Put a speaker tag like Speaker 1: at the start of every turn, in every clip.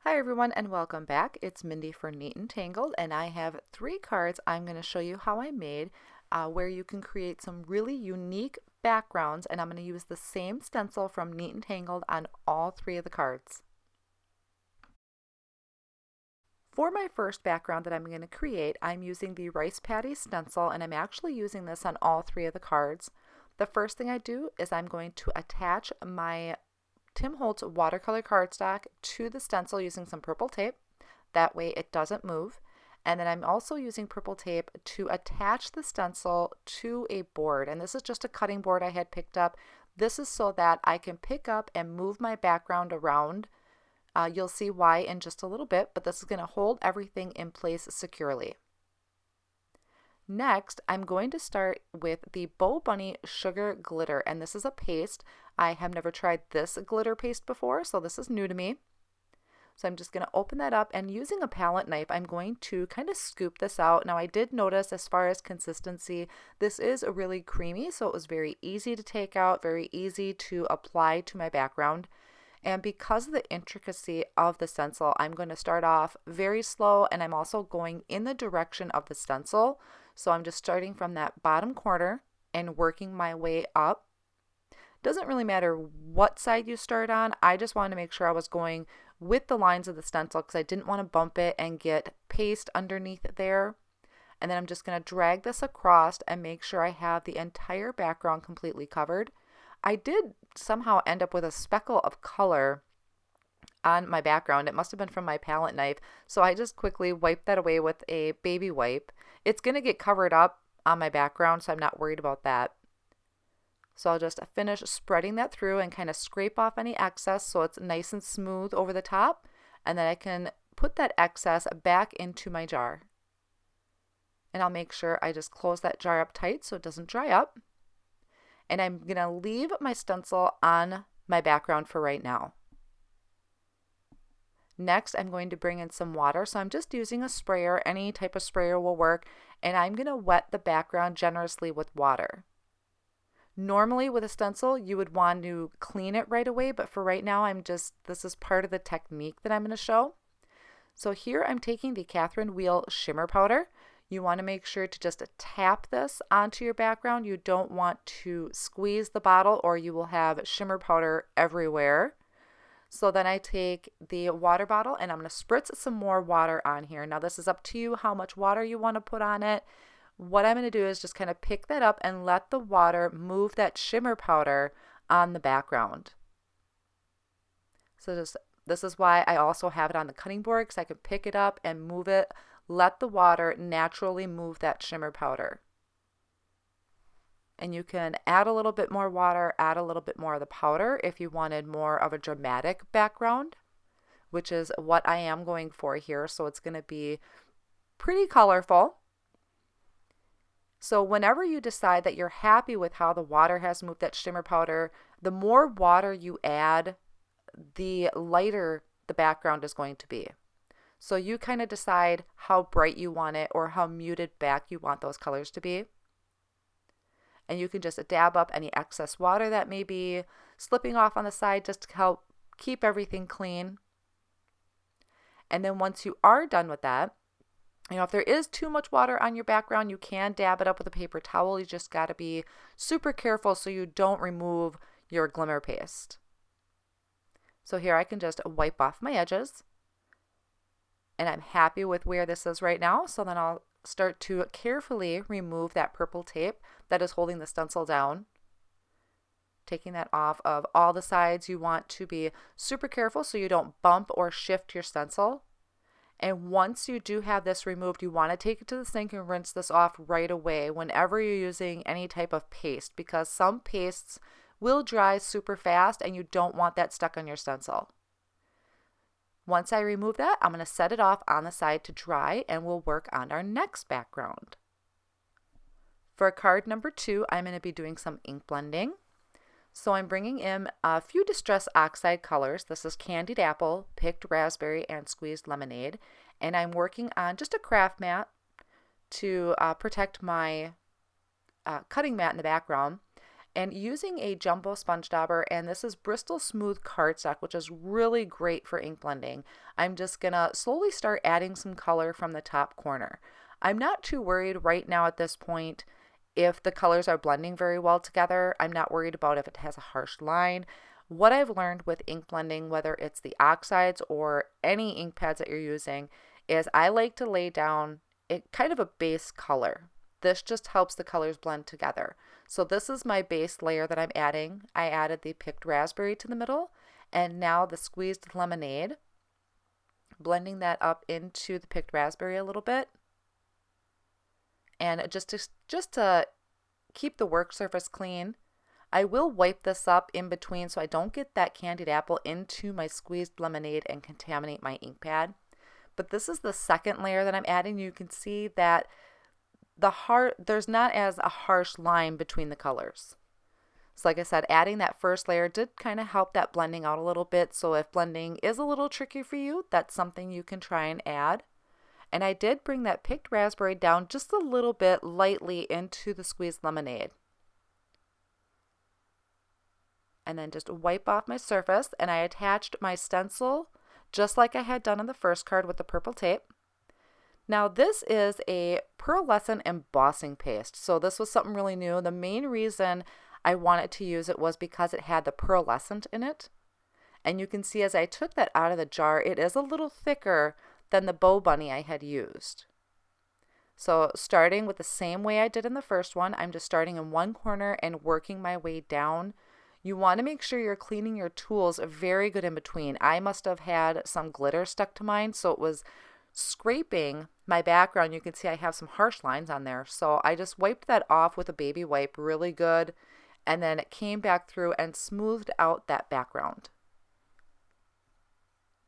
Speaker 1: Hi everyone and welcome back. It's Mindy for Neat and Tangled, and I have 3 cards I'm going to show you how I made where you can create some really unique backgrounds, and I'm going to use the same stencil from Neat and Tangled on all 3 of the cards. For my first background that I'm going to create, I'm using the Rice Paddies stencil, and I'm actually using this on all 3 of the cards. The first thing I do is I'm going to attach my Tim Holtz watercolor cardstock to the stencil using some purple tape. That way it doesn't move. And then I'm also using purple tape to attach the stencil to a board. And this is just a cutting board I had picked up. This is so that I can pick up and move my background around. You'll see why in just a little bit, but this is going to hold everything in place securely. Next, I'm going to start with the BoBunny Sugar Glitter, and this is a paste. I have never tried this glitter paste before, so this is new to me. So I'm just going to open that up, and using a palette knife, I'm going to kind of scoop this out. Now I did notice as far as consistency, this is really creamy, so it was very easy to take out, very easy to apply to my background. And because of the intricacy of the stencil, I'm going to start off very slow, and I'm also going in the direction of the stencil. So I'm just starting from that bottom corner and working my way up. Doesn't really matter what side you start on. I just wanted to make sure I was going with the lines of the stencil because I didn't want to bump it and get paste underneath there. And then I'm just going to drag this across and make sure I have the entire background completely covered. I did somehow end up with a speckle of color on my background. It must have been from my palette knife, so I just quickly wiped that away with a baby wipe. It's going to get covered up on my background, so I'm not worried about that. So I'll just finish spreading that through and kind of scrape off any excess so it's nice and smooth over the top, and then I can put that excess back into my jar. And I'll make sure I just close that jar up tight so it doesn't dry up. And I'm going to leave my stencil on my background for right now. Next, I'm going to bring in some water. So I'm just using a sprayer. Any type of sprayer will work. And I'm going to wet the background generously with water. Normally with a stencil, you would want to clean it right away. But for right now, this is part of the technique that I'm going to show. So here I'm taking the Catherine Wheel Shimmer Powder. You want to make sure to just tap this onto your background. You don't want to squeeze the bottle or you will have shimmer powder everywhere. So then I take the water bottle and I'm going to spritz some more water on here. Now this is up to you how much water you want to put on it. What I'm going to do is just kind of pick that up and let the water move that shimmer powder on the background. So this is why I also have it on the cutting board, because I can pick it up and move it. Let the water naturally move that shimmer powder. And you can add a little bit more water, add a little bit more of the powder if you wanted more of a dramatic background, which is what I am going for here. So it's going to be pretty colorful. So whenever you decide that you're happy with how the water has moved that shimmer powder, the more water you add, the lighter the background is going to be. So you kind of decide how bright you want it or how muted back you want those colors to be. And you can just dab up any excess water that may be slipping off on the side just to help keep everything clean. And then once you are done with that, if there is too much water on your background, you can dab it up with a paper towel. You just got to be super careful so you don't remove your glimmer paste. So here I can just wipe off my edges. And I'm happy with where this is right now. So then I'll start to carefully remove that purple tape that is holding the stencil down. Taking that off of all the sides. You want to be super careful so you don't bump or shift your stencil. And once you do have this removed, you want to take it to the sink and rinse this off right away whenever you're using any type of paste, because some pastes will dry super fast and you don't want that stuck on your stencil. Once I remove that, I'm going to set it off on the side to dry and we'll work on our next background. For card number 2, I'm going to be doing some ink blending. So I'm bringing in a few Distress Oxide colors. This is Candied Apple, Picked Raspberry, and Squeezed Lemonade. And I'm working on just a craft mat to protect my cutting mat in the background. And using a jumbo sponge dauber, and this is Bristol Smooth Cardstock, which is really great for ink blending, I'm just gonna slowly start adding some color from the top corner. I'm not too worried right now at this point if the colors are blending very well together. I'm not worried about if it has a harsh line. What I've learned with ink blending, whether it's the oxides or any ink pads that you're using, is I like to lay down kind of a base color. This just helps the colors blend together. So this is my base layer that I'm adding. I added the picked raspberry to the middle, and now the squeezed lemonade, blending that up into the picked raspberry a little bit. And just to keep the work surface clean, I will wipe this up in between so I don't get that candied apple into my squeezed lemonade and contaminate my ink pad. But this is the second layer that I'm adding. You can see that there's not as a harsh line between the colors. So like I said, adding that first layer did kind of help that blending out a little bit. So if blending is a little tricky for you, that's something you can try and add. And I did bring that picked raspberry down just a little bit lightly into the squeezed lemonade. And then just wipe off my surface, and I attached my stencil just like I had done on the first card with the purple tape. Now this is a pearlescent embossing paste. So this was something really new. The main reason I wanted to use it was because it had the pearlescent in it. And you can see as I took that out of the jar, it is a little thicker than the BoBunny I had used. So starting with the same way I did in the first one, I'm just starting in one corner and working my way down. You want to make sure you're cleaning your tools very good in between. I must have had some glitter stuck to mine, so it was scraping my background. You can see I have some harsh lines on there. So I just wiped that off with a baby wipe really good, and then it came back through and smoothed out that background.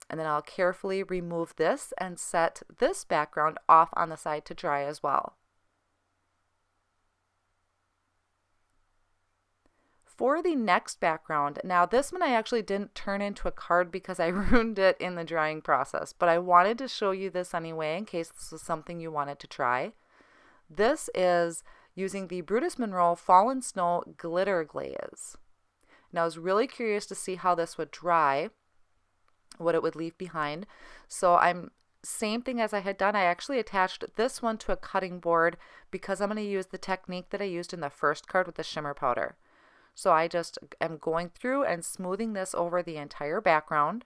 Speaker 1: And then I'll carefully remove this and set this background off on the side to dry as well. For the next background, now this one I actually didn't turn into a card because I ruined it in the drying process, but I wanted to show you this anyway in case this was something you wanted to try. This is using the Brutus Monroe Fallen Snow Glitter Glaze. Now I was really curious to see how this would dry, what it would leave behind. So same thing as I had done, I actually attached this one to a cutting board because I'm going to use the technique that I used in the first card with the shimmer powder. So I just am going through and smoothing this over the entire background.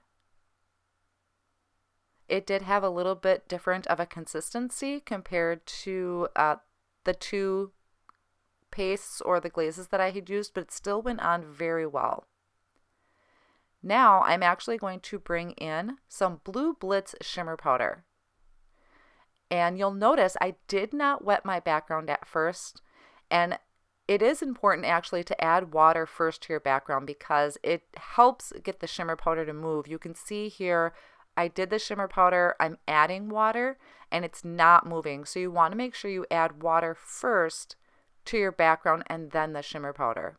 Speaker 1: It did have a little bit different of a consistency compared to the two pastes or the glazes that I had used, but it still went on very well. Now I'm actually going to bring in some blue Blitz shimmer powder. And you'll notice I did not wet my background at first, and it is important actually to add water first to your background because it helps get the shimmer powder to move. You can see here I did the shimmer powder, I'm adding water, and it's not moving. So you want to make sure you add water first to your background and then the shimmer powder.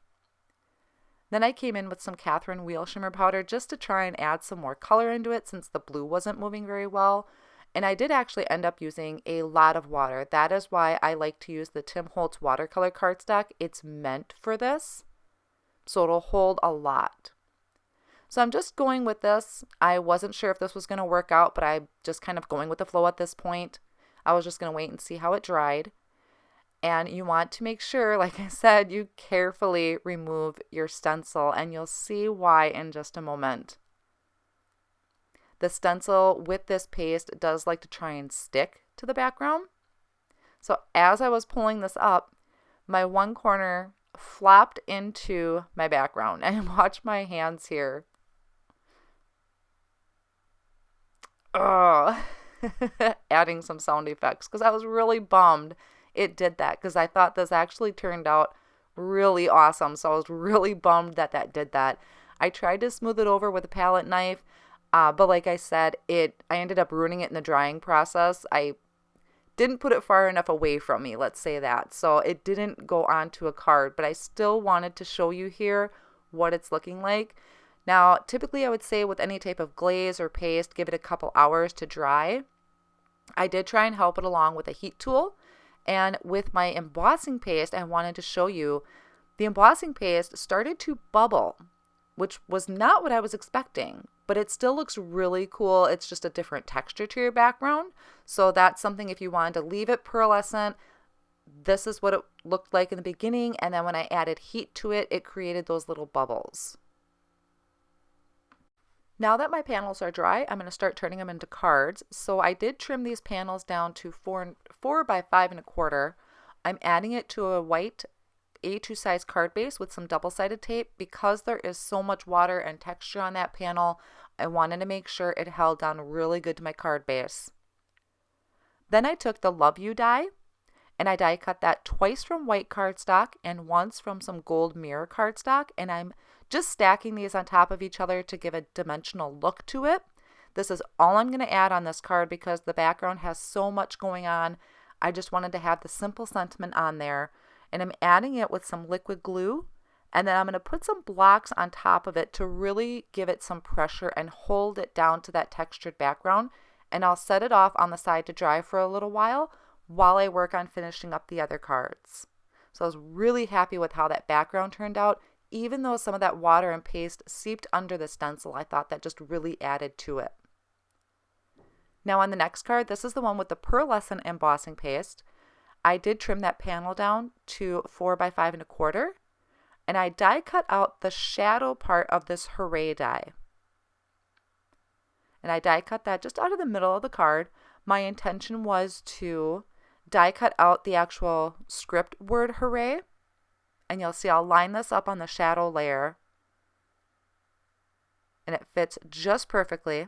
Speaker 1: Then I came in with some Catherine Wheel shimmer powder just to try and add some more color into it since the blue wasn't moving very well. And I did actually end up using a lot of water. That is why I like to use the Tim Holtz watercolor cardstock. It's meant for this, so it'll hold a lot. So I'm just going with this. I wasn't sure if this was going to work out, but I'm just kind of going with the flow at this point. I was just going to wait and see how it dried. And you want to make sure, like I said, you carefully remove your stencil, and you'll see why in just a moment. The stencil with this paste does like to try and stick to the background. So as I was pulling this up, my one corner flopped into my background, and watch my hands here. Oh, adding some sound effects because I was really bummed it did that because I thought this actually turned out really awesome. So I was really bummed that that did that. I tried to smooth it over with a palette knife. But like I said, I ended up ruining it in the drying process. I didn't put it far enough away from me, let's say that. So it didn't go onto a card, but I still wanted to show you here what it's looking like. Now, typically I would say with any type of glaze or paste, give it a couple hours to dry. I did try and help it along with a heat tool. And with my embossing paste, I wanted to show you The embossing paste started to bubble, which was not what I was expecting, but it still looks really cool. It's just a different texture to your background. So that's something if you wanted to leave it pearlescent, this is what it looked like in the beginning. And then when I added heat to it, it created those little bubbles. Now that my panels are dry, I'm going to start turning them into cards. So I did trim these panels down to 4 by 5.25. I'm adding it to a white A2 size card base with some double-sided tape. Because there is so much water and texture on that panel, I wanted to make sure it held down really good to my card base. Then I took the Love You die, and I die cut that twice from white cardstock and once from some gold mirror cardstock, and I'm just stacking these on top of each other to give a dimensional look to it. This is all I'm going to add on this card because the background has so much going on. I just wanted to have the simple sentiment on there, and I'm adding it with some liquid glue, and then I'm going to put some blocks on top of it to really give it some pressure and hold it down to that textured background, and I'll set it off on the side to dry for a little while I work on finishing up the other cards. So I was really happy with how that background turned out. Even though some of that water and paste seeped under the stencil, I thought that just really added to it. Now on the next card, this is the one with the pearlescent embossing paste. I did trim that panel down to 4 by 5.25, and I die cut out the shadow part of this Hooray die. And I die cut that just out of the middle of the card. My intention was to die cut out the actual script word Hooray. And you'll see I'll line this up on the shadow layer, and it fits just perfectly.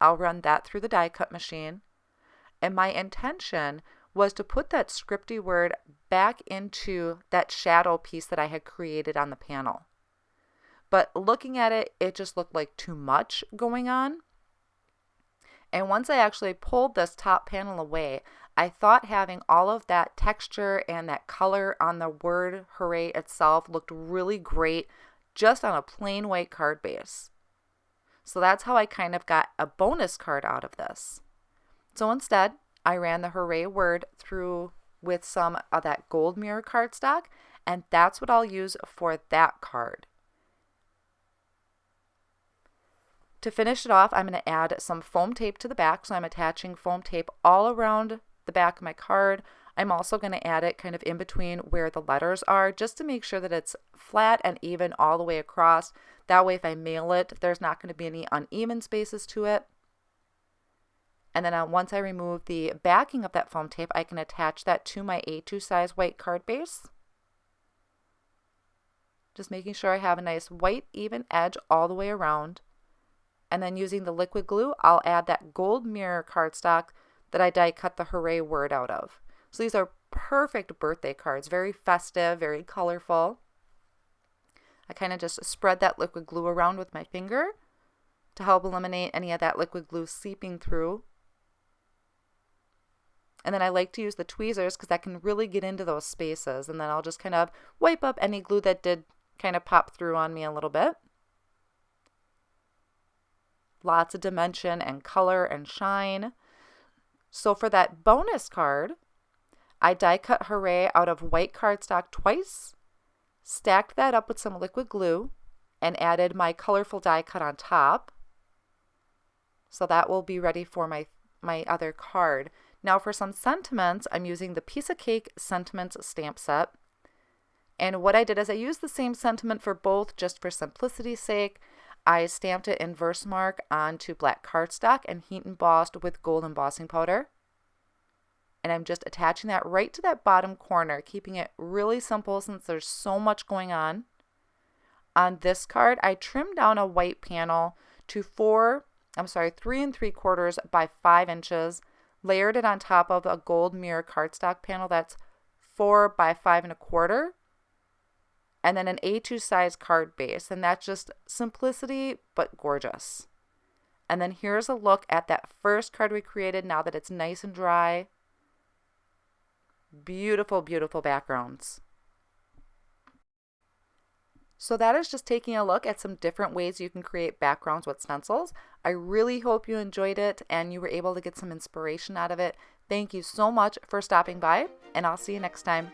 Speaker 1: I'll run that through the die cut machine, and my intention was to put that scripty word back into that shadow piece that I had created on the panel. But looking at it, it just looked like too much going on. And once I actually pulled this top panel away, I thought having all of that texture and that color on the word Hooray itself looked really great just on a plain white card base. So that's how I kind of got a bonus card out of this. So instead, I ran the Hooray word through with some of that gold mirror cardstock, and that's what I'll use for that card. To finish it off, I'm going to add some foam tape to the back, so I'm attaching foam tape all around the back of my card. I'm also going to add it kind of in between where the letters are, just to make sure that it's flat and even all the way across. That way if I mail it, there's not going to be any uneven spaces to it. And then once I remove the backing of that foam tape, I can attach that to my A2 size white card base. Just making sure I have a nice white even edge all the way around. And then using the liquid glue, I'll add that gold mirror cardstock that I die cut the Hooray word out of. So these are perfect birthday cards, very festive, very colorful. I kind of just spread that liquid glue around with my finger to help eliminate any of that liquid glue seeping through. And then I like to use the tweezers because that can really get into those spaces. And then I'll just kind of wipe up any glue that did kind of pop through on me a little bit. Lots of dimension and color and shine. So for that bonus card, I die cut Hooray out of white cardstock twice, stacked that up with some liquid glue, and added my colorful die cut on top. So that will be ready for my other card. Now for some sentiments, I'm using the Piece of Cake Sentiments stamp set. And what I did is I used the same sentiment for both just for simplicity's sake. I stamped it in Versamark onto black cardstock and heat embossed with gold embossing powder. And I'm just attaching that right to that bottom corner, keeping it really simple since there's so much going on. On this card, I trimmed down a white panel to 3 3/4 by 5 inches, layered it on top of a gold mirror cardstock panel that's 4 by 5.25. And then an A2 size card base, and that's just simplicity but gorgeous. And then here's a look at that first card we created now that it's nice and dry. Beautiful, beautiful backgrounds. So that is just taking a look at some different ways you can create backgrounds with stencils. I really hope you enjoyed it and you were able to get some inspiration out of it. Thank you so much for stopping by, and I'll see you next time.